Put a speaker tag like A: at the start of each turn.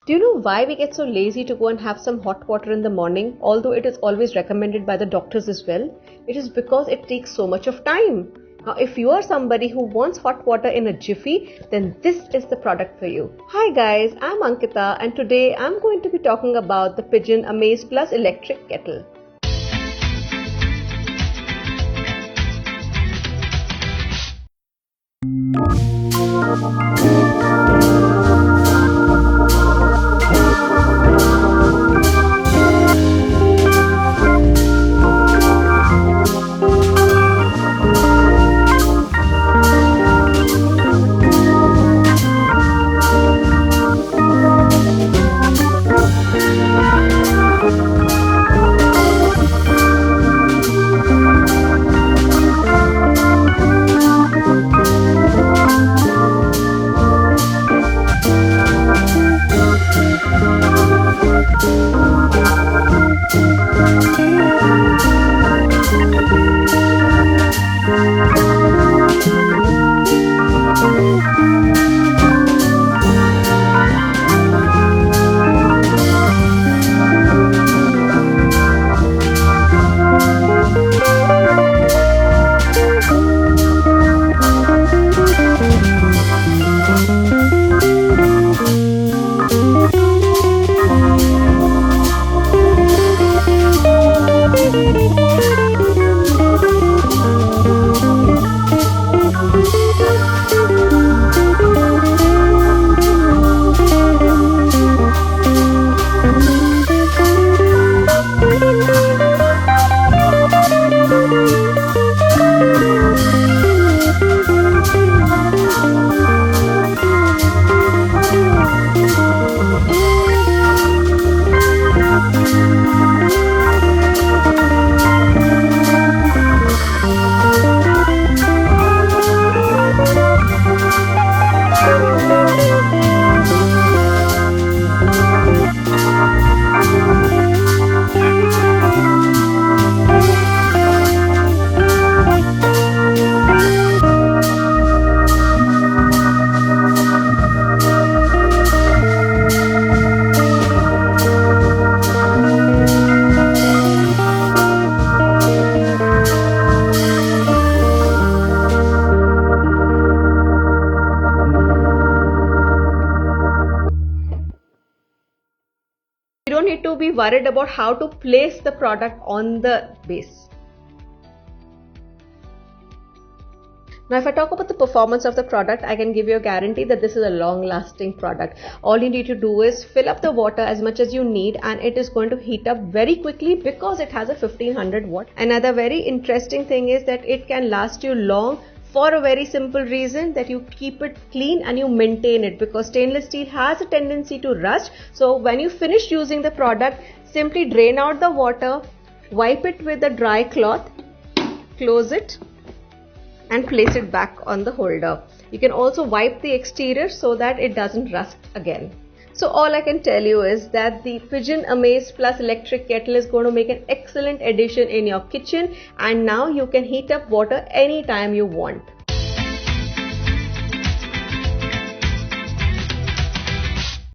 A: Do you know why we get so lazy to go and have some hot water in the morning, although it is always recommended by the doctors as well? It is because it takes so much of time. Now, if you are somebody who wants hot water in a jiffy, then this is the product for you. Hi guys, I'm Ankita and today I'm going to be talking about the Pigeon Amaze Plus electric kettle. You don't need to be worried about how to place the product on the base. Now if I talk about the performance of the product, I can give you a guarantee that this is a long-lasting product. All you need to do is fill up the water as much as you need and it is going to heat up very quickly because it has a 1500 watt. Another very interesting thing is that it can last you long for a very simple reason, that you keep it clean and you maintain it, because stainless steel has a tendency to rust. So when you finish using the product, simply drain out the water, wipe it with a dry cloth, close it and place it back on the holder. You can also wipe the exterior so that it doesn't rust again. So all I can tell you is that the Pigeon Amaze Plus electric kettle is going to make an excellent addition in your kitchen, and now you can heat up water anytime you want.